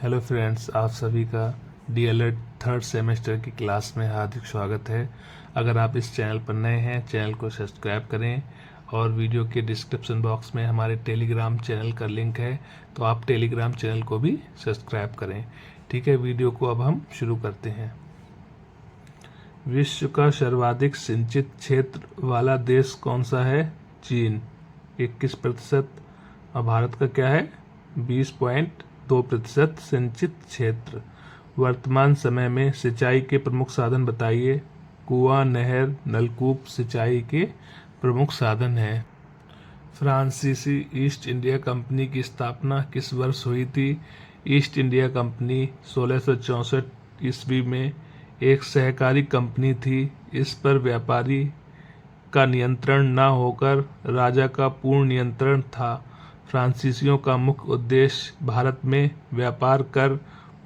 Hello friends, आप सभी का डीएलएड थर्ड सेमेस्टर की क्लास में हार्दिक स्वागत है। अगर आप इस चैनल पर नए हैं, चैनल को सब्सक्राइब करें और वीडियो के डिस्क्रिप्शन बॉक्स में हमारे टेलीग्राम चैनल का लिंक है, तो आप टेलीग्राम चैनल को भी सब्सक्राइब करें। ठीक है, वीडियो को अब हम शुरू करते हैं। विश्व का सर्वाधिक सिंचित क्षेत्र वाला देश कौन सा है? चीन 21%। और भारत का क्या है? 20.2% सिंचित क्षेत्र। वर्तमान समय में सिंचाई के प्रमुख साधन बताइए। कुआं, नहर, नलकूप सिंचाई के प्रमुख साधन हैं। फ्रांसीसी ईस्ट इंडिया कंपनी की स्थापना किस वर्ष हुई थी? ईस्ट इंडिया कंपनी 1664 ईस्वी में एक सहकारी कंपनी थी। इस पर व्यापारी का नियंत्रण न होकर राजा का पूर्ण नियंत्रण था। फ्रांसीसियों का मुख्य उद्देश्य भारत में व्यापार कर,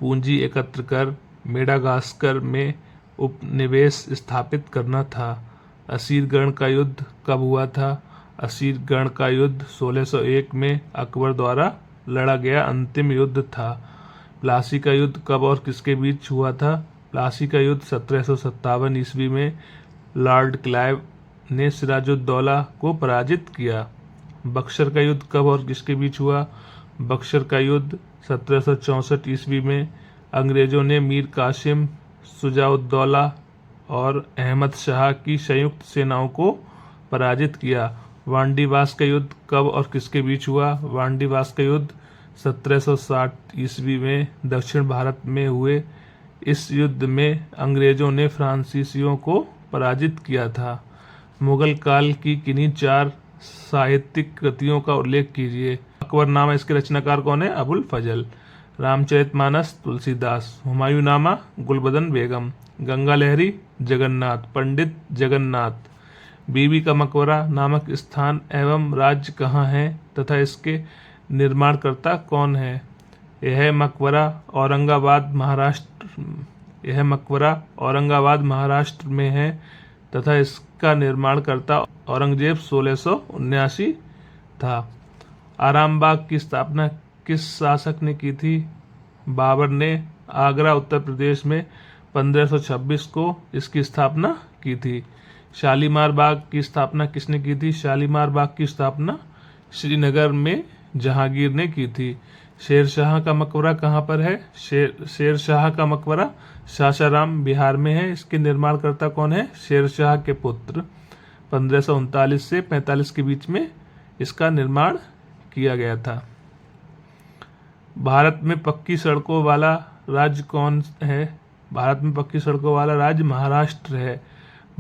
पूंजी एकत्र कर मेडागास्कर में उपनिवेश स्थापित करना था। असीरगढ़ का युद्ध कब हुआ था? असीरगढ़ का युद्ध 1601 में अकबर द्वारा लड़ा गया अंतिम युद्ध था। प्लासी का युद्ध कब और किसके बीच हुआ था? प्लासी का युद्ध 1757 ईस्वी में लॉर्ड क्लाइव ने सिराजुद्दौला को पराजित किया। बक्सर का युद्ध कब और किसके बीच हुआ? बक्सर का युद्ध 1764 ईस्वी में अंग्रेजों ने मीर कासिम, शुजाउद्दौला और अहमद शाह की संयुक्त सेनाओं को पराजित किया। वांडीवास का युद्ध कब और किसके बीच हुआ? वांडीवास का युद्ध 1760 ईस्वी में दक्षिण भारत में हुए। इस युद्ध में अंग्रेजों ने फ्रांसीसियों को पराजित किया था। मुगल काल की किन्हीं 4 साहित्यिक कृतियों का उल्लेख कीजिए। अकबरनामा, इसके रचनाकार कौन है? अबुल फजल। रामचरितमानस तुलसीदास। हुमायूंनामा गुलबदन बेगम। गंगा लहरी जगन्नाथ, पंडित जगन्नाथ। बीबी का मकबरा नामक स्थान एवं राज्य कहाँ है तथा इसके निर्माणकर्ता कौन है? यह मकबरा औरंगाबाद महाराष्ट्र में है तथा इसका निर्माणकर्ता औरंगजेब 1679 था। आरामबाग की स्थापना किस शासक ने की थी? बाबर ने। आगरा उत्तर प्रदेश में 1526 को इसकी स्थापना की थी। शालीमार बाग की स्थापना किसने की थी? शालीमार बाग की स्थापना श्रीनगर में जहांगीर ने की थी। शेरशाह का मकबरा कहाँ पर है? शेरशाह का मकबरा सासाराम बिहार में है। इसके निर्माणकर्ता कौन है? शेरशाह के पुत्र। 1539 से 45 के बीच में इसका निर्माण किया गया था। भारत में पक्की सड़कों वाला राज्य कौन है? भारत में पक्की सड़कों वाला राज्य महाराष्ट्र है।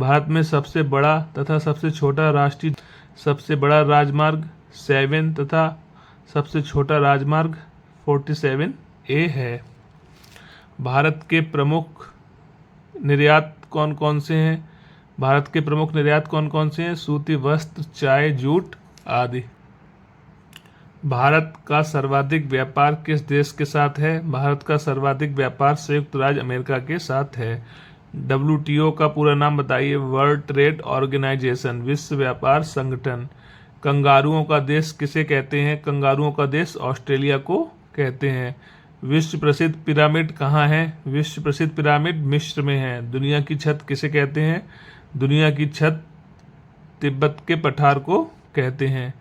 भारत में सबसे बड़ा तथा सबसे बड़ा राजमार्ग 7 तथा सबसे छोटा राजमार्ग 47A है। भारत के प्रमुख निर्यात कौन कौन से हैं? भारत के प्रमुख निर्यात कौन कौन से हैं? सूती वस्त्र, चाय, जूट आदि। भारत का सर्वाधिक व्यापार किस देश के साथ है? भारत का सर्वाधिक व्यापार संयुक्त राज्य अमेरिका के साथ है। WTO का पूरा नाम बताइए। वर्ल्ड ट्रेड ऑर्गेनाइजेशन, विश्व व्यापार संगठन। कंगारुओं का देश किसे कहते हैं? कंगारुओं का देश ऑस्ट्रेलिया को कहते हैं। विश्व प्रसिद्ध पिरामिड कहाँ है? विश्व प्रसिद्ध पिरामिड मिस्र में है। दुनिया की छत किसे कहते हैं? दुनिया की छत तिब्बत के पठार को कहते हैं।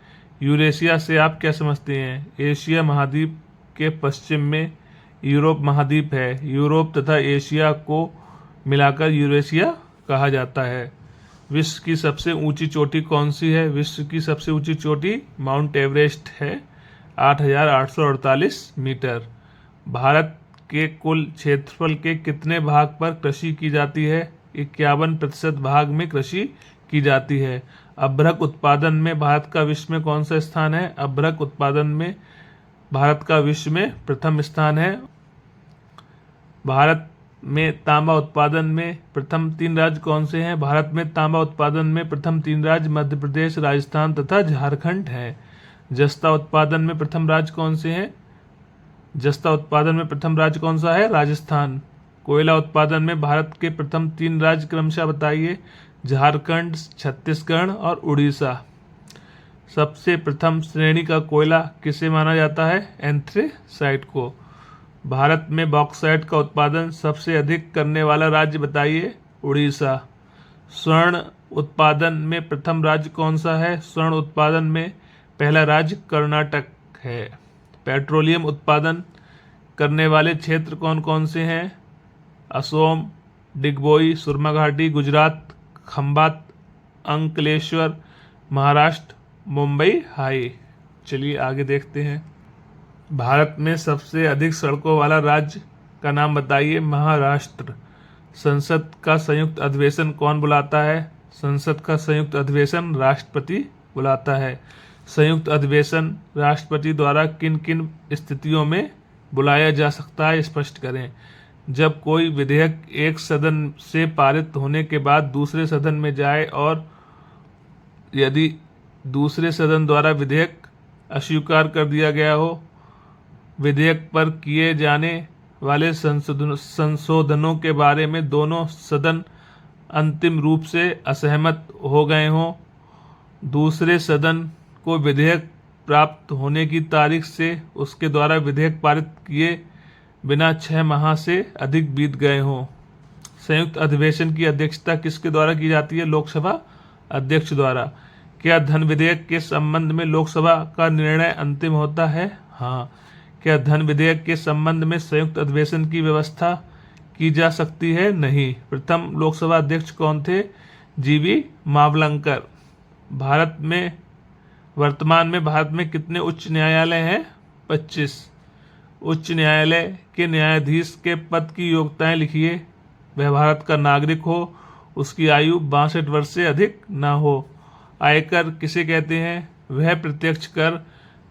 यूरेशिया से आप क्या समझते हैं? एशिया महाद्वीप के पश्चिम में यूरोप महाद्वीप है। यूरोप तथा एशिया को मिलाकर यूरेशिया कहा जाता है। विश्व की सबसे ऊंची चोटी कौन सी है? विश्व की सबसे ऊंची चोटी माउंट एवरेस्ट है, 8,848 मीटर। भारत के कुल क्षेत्रफल के कितने भाग पर कृषि की जाती है? 51% भाग में कृषि की जाती है। अभ्रक उत्पादन में भारत का विश्व में कौन सा स्थान है? अभ्रक उत्पादन में भारत का विश्व में प्रथम स्थान है। भारत में तांबा उत्पादन में प्रथम 3 राज्य कौन से हैं? भारत में तांबा उत्पादन में प्रथम 3 राज्य मध्य प्रदेश, राजस्थान तथा झारखंड हैं। जस्ता उत्पादन में प्रथम राज्य कौन से हैं? जस्ता उत्पादन में प्रथम राज्य कौन सा है? राजस्थान। कोयला उत्पादन में भारत के प्रथम 3 राज्य क्रमशः बताइए। झारखंड, छत्तीसगढ़ और उड़ीसा। सबसे प्रथम श्रेणी का कोयला किसे माना जाता है? एंथ्रेसाइट को। भारत में बॉक्साइट का उत्पादन सबसे अधिक करने वाला राज्य बताइए। उड़ीसा। स्वर्ण उत्पादन में प्रथम राज्य कौन सा है? स्वर्ण उत्पादन में पहला राज्य कर्नाटक है। पेट्रोलियम उत्पादन करने वाले क्षेत्र कौन कौन से हैं? असोम, डिगबोई, सुरमा घाटी, गुजरात, खंबात, अंकलेश्वर, महाराष्ट्र, मुंबई हाई। चलिए आगे देखते हैं। भारत में सबसे अधिक सड़कों वाला राज्य का नाम बताइए। महाराष्ट्र। संसद का संयुक्त अधिवेशन कौन बुलाता है? संसद का संयुक्त अधिवेशन राष्ट्रपति बुलाता है। संयुक्त अधिवेशन राष्ट्रपति द्वारा किन किन स्थितियों में बुलाया जा सकता है, स्पष्ट करें। जब कोई विधेयक एक सदन से पारित होने के बाद दूसरे सदन में जाए और यदि दूसरे सदन द्वारा विधेयक अस्वीकार कर दिया गया हो, विधेयक पर किए जाने वाले संशोधनों के बारे में दोनों सदन अंतिम रूप से असहमत हो गए हों, दूसरे सदन को विधेयक प्राप्त होने की तारीख से उसके द्वारा विधेयक पारित किए बिना 6 माह से अधिक बीत गए हों। संयुक्त अधिवेशन की अध्यक्षता किसके द्वारा की जाती है? लोकसभा अध्यक्ष द्वारा। क्या धन विधेयक के संबंध में लोकसभा का निर्णय अंतिम होता है? हाँ। क्या धन विधेयक के संबंध में संयुक्त अधिवेशन की व्यवस्था की जा सकती है? नहीं। प्रथम लोकसभा अध्यक्ष कौन थे? जीवी मावलंकर। वर्तमान में भारत में कितने उच्च न्यायालय हैं? 25। उच्च न्यायालय के न्यायाधीश के पद की योग्यताएं लिखिए। वह भारत का नागरिक हो, उसकी आयु 62 वर्ष से अधिक ना हो। आयकर किसे कहते हैं? वह प्रत्यक्ष कर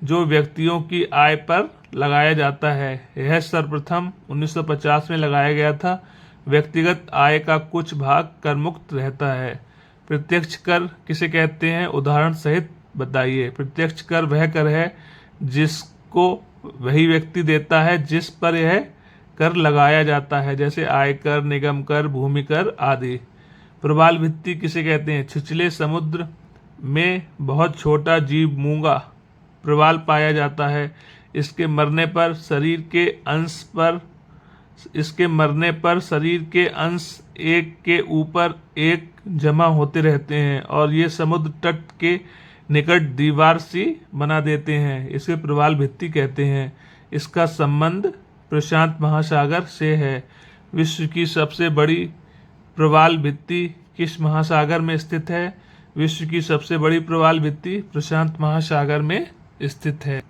जो व्यक्तियों की आय पर लगाया जाता है। यह सर्वप्रथम 1950 में लगाया गया था। व्यक्तिगत आय का कुछ भाग कर मुक्त रहता है। प्रत्यक्ष कर किसे कहते हैं? उदाहरण सहित बताइए। प्रत्यक्ष कर वह कर है जिसको वही व्यक्ति देता है जिस पर यह कर लगाया जाता है, जैसे आयकर, निगम कर, भूमि कर आदि। प्रवाल भित्ति किसे कहते हैं? छिछले समुद्र में बहुत छोटा जीव मूंगा प्रवाल पाया जाता है। इसके मरने पर शरीर के अंश एक के ऊपर एक जमा होते रहते हैं और ये समुद्र तट के निकट दीवार सी बना देते हैं। इसे प्रवाल भित्ति कहते हैं। इसका संबंध प्रशांत महासागर से है। विश्व की सबसे बड़ी प्रवाल भित्ति किस महासागर में स्थित है? विश्व की सबसे बड़ी प्रवाल भित्ति प्रशांत महासागर में स्थित है।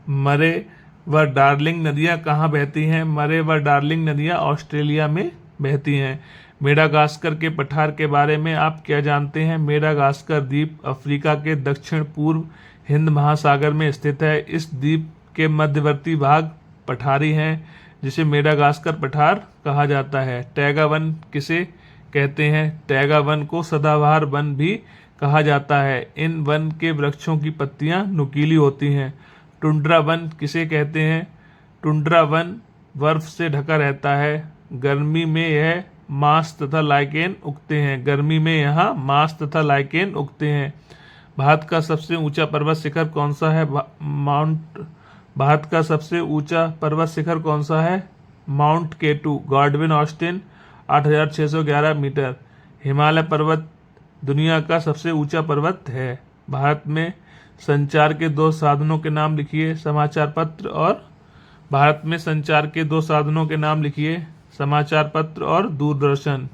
मरे व डार्लिंग नदियाँ कहाँ बहती हैं? मरे व डार्लिंग नदियाँ ऑस्ट्रेलिया में बहती हैं। मेडागास्कर के पठार के बारे में आप क्या जानते हैं? मेडागास्कर द्वीप अफ्रीका के दक्षिण पूर्व हिंद महासागर में स्थित है। इस द्वीप के मध्यवर्ती भाग पठारी हैं, जिसे मेडागास्कर पठार कहा जाता है। टैगा वन किसे कहते हैं? टैगा वन को सदाबहार वन भी कहा जाता है। इन वन के वृक्षों की पत्तियां नुकीली होती हैं। टुंड्रा वन किसे कहते हैं? टुंड्रा वन बर्फ से ढका रहता है। गर्मी में यह मांस तथा लाइकेन उगते हैं। भारत का सबसे ऊंचा पर्वत शिखर कौन सा है? Mount K two, Godwin Austen, 8611 metre. Himalaya पर्वत दुनिया का सबसे ऊंचा पर्वत है। भारत में संचार के 2 साधनों के नाम लिखिए। समाचार पत्र और दूरदर्शन।